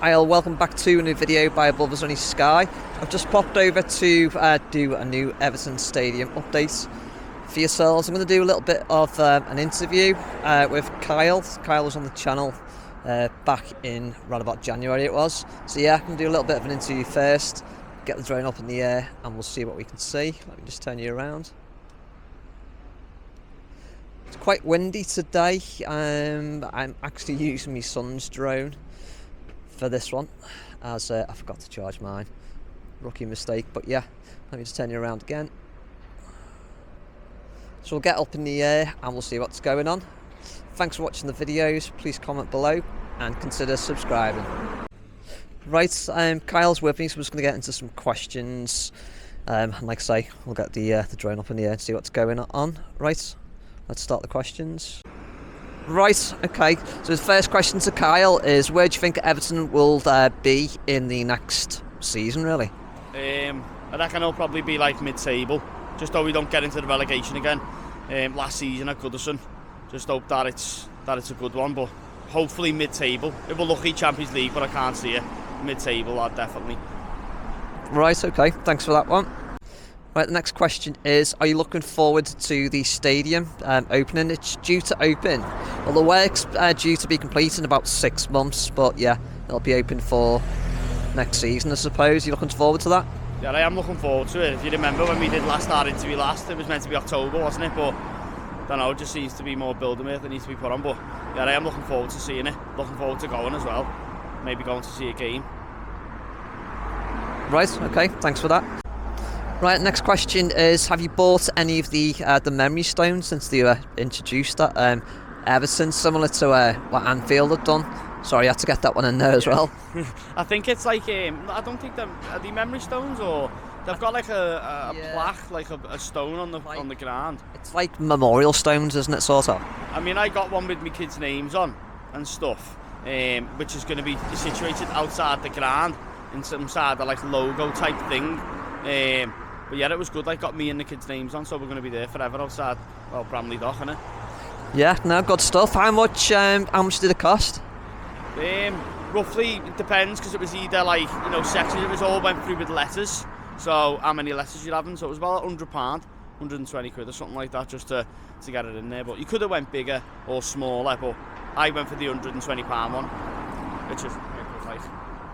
Kyle, welcome back to a new video by Above Us Only Sky. I've just popped over to do a new Everton Stadium update for yourselves. I'm going to do a little bit of an interview with Kyle. Kyle was on the channel back in around about January it was. So yeah, I'm going to do a little bit of an interview first, get the drone up in the air and we'll see what we can see. Let me just turn you around. It's quite windy today. I'm actually using my son's drone for this one, as I forgot to charge mine. Rookie mistake, but yeah, let me just turn you around again. So we'll get up in the air and we'll see what's going on. Thanks for watching the videos. Please comment below and consider subscribing. Right, Kyle's with me, so we're just going to get into some questions. And like I say, we'll get the drone up in the air and see what's going on. Right, let's start the questions. Right, okay, so the first question to Kyle is, where do you think Everton will be in the next season, really? I reckon it'll probably be like mid-table, just though we don't get into the relegation again. Last season at Goodison, just hope that it's a good one, but hopefully mid-table. If we're lucky, Champions League, but I can't see it. Mid-table, definitely. Right, okay, thanks for that one. Right, the next question is, are you looking forward to the stadium opening? It's due to open, well, the work's due to be complete in about 6 months, but yeah, it'll be open for next season, I suppose. You looking forward to that? Yeah, I am looking forward to it. If you remember when we did our interview last, it was meant to be October, wasn't it? But I don't know, it just seems to be more building work that needs to be put on. But yeah, I am looking forward to seeing it. Looking forward to going as well. Maybe going to see a game. Right, okay, thanks for that. Right, next question is, have you bought any of the memory stones since they were introduced at Everton, similar to what Anfield had done? Sorry, I had to get that one in there as well. I think it's like, I don't think are they memory stones, or they've got like a plaque, like a stone on the ground. It's like memorial stones, isn't it, sort of? I mean, I got one with my kids' names on and stuff, which is going to be situated outside the ground in some sort of like logo type thing. But yeah, it was good. Like, got me and the kids' names on, so we're going to be there forever outside, well, Bramley dock, innit? Yeah, no, good stuff. How much did it cost? Roughly, it depends, because it was either like, you know, sections. It was all went through with letters. So how many letters you're having? So it was about £100, 120 quid or something like that, just to get it in there. But you could have went bigger or smaller, but I went for the £120 one, which is like.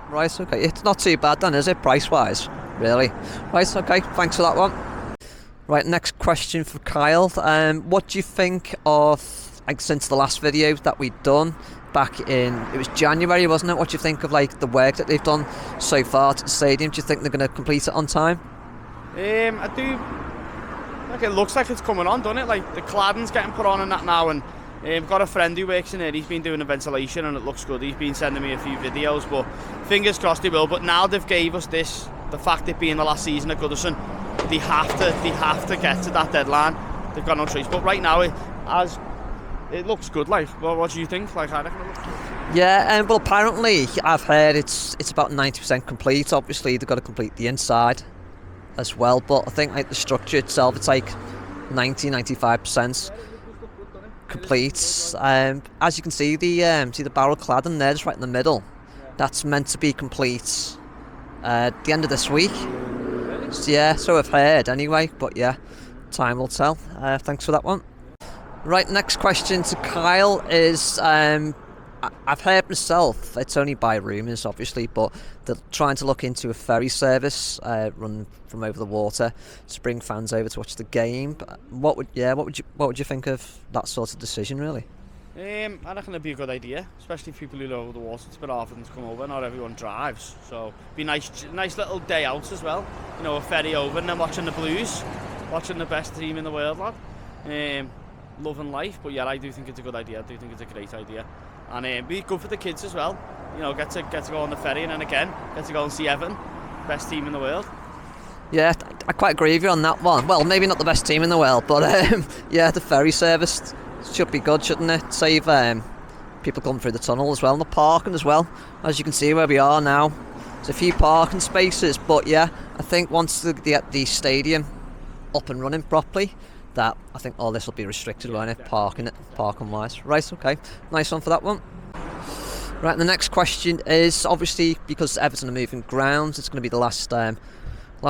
Right, okay. It's not too bad then, is it, price-wise? Really? Right, okay, thanks for that one. Right, next question for Kyle. What do you think of, like, since the last video that we'd done back in, it was January, wasn't it? What do you think of, like, the work that they've done so far to the stadium? Do you think they're going to complete it on time? I do. Like, it looks like it's coming on, doesn't it? Like, the cladding's getting put on and that now, and I've got a friend who works in there. He's been doing the ventilation and it looks good. He's been sending me a few videos, but fingers crossed they will. But now they've gave us this, the fact it being the last season at Goodison, they have to get to that deadline. They've got no choice. But right now, it looks good. Like, well, what do you think? Like, I reckon it looks good. Yeah, well, apparently I've heard it's about 90% complete. Obviously, they've got to complete the inside as well. But I think like the structure itself, it's like 90-95% complete. As you can see, the barrel cladding there, just right in the middle. That's meant to be complete at the end of this week. So, yeah, so I've heard anyway, but yeah, time will tell. Thanks for that one. Right, next question to Kyle is, I've heard myself, it's only by rumours obviously, but they're trying to look into a ferry service run from over the water to bring fans over to watch the game. What would you think of that sort of decision, really? I reckon it'd be a good idea, especially for people who live over the water. It's a bit often to come over. Not everyone drives, so it'd be nice little day out as well. You know, a ferry over and then watching the Blues, watching the best team in the world, lad. Loving life, but yeah, I do think it's a good idea. I do think it's a great idea, and be good for the kids as well. You know, get to go on the ferry and then again get to go and see Everton, best team in the world. Yeah, I quite agree with you on that one. Well, maybe not the best team in the world, but yeah, the ferry service should be good, shouldn't it? Save people coming through the tunnel as well, and the parking as well. As you can see where we are now, there's a few parking spaces, but yeah, I think once they get the stadium up and running properly, that I think all this will be restricted, won't it? Parking wise. Right, okay. Nice one for that one. Right, the next question is, obviously, because Everton are moving grounds, it's going to be the last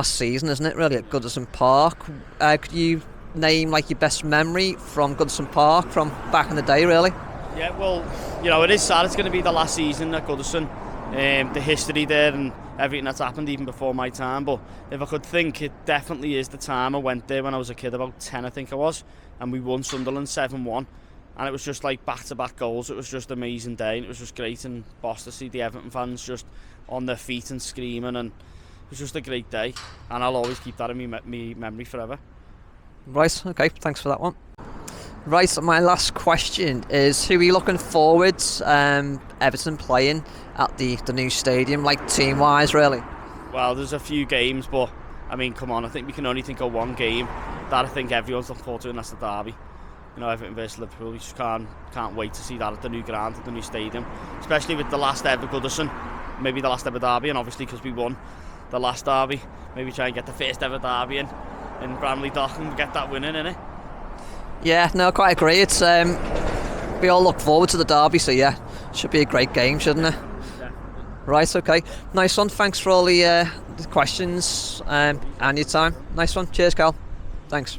season, isn't it, really, at Goodison Park. Could you name, like, your best memory from Goodison Park from back in the day, really? Yeah, well, you know, it is sad it's going to be the last season at Goodison. The history there and everything that's happened even before my time, but if I could think, it definitely is the time I went there when I was a kid, about 10 I think I was, and we won Sunderland 7-1, and it was just like back-to-back goals. It was just an amazing day, and it was just great and boss to see the Everton fans just on their feet and screaming, and it was just a great day, and I'll always keep that in me memory forever. Right, okay, thanks for that one. Right, my last question is, who are you looking forward Everton playing at the new stadium, like team-wise, really? Well, there's a few games, but I mean, come on, I think we can only think of one game that I think everyone's looking forward to, and that's the derby. You know, Everton versus Liverpool. We just can't wait to see that at the new ground, at the new stadium, especially with the last ever Goodison, maybe the last ever derby, and obviously because we won the last derby, maybe try and get the first ever derby in Bramley Dock and get that winning, innit? Yeah, no, I quite agree. It's we all look forward to the derby, so yeah, should be a great game, shouldn't it? Definitely. Right, okay, nice one. Thanks for all the questions and your time. Nice one. Cheers, Carl. Thanks.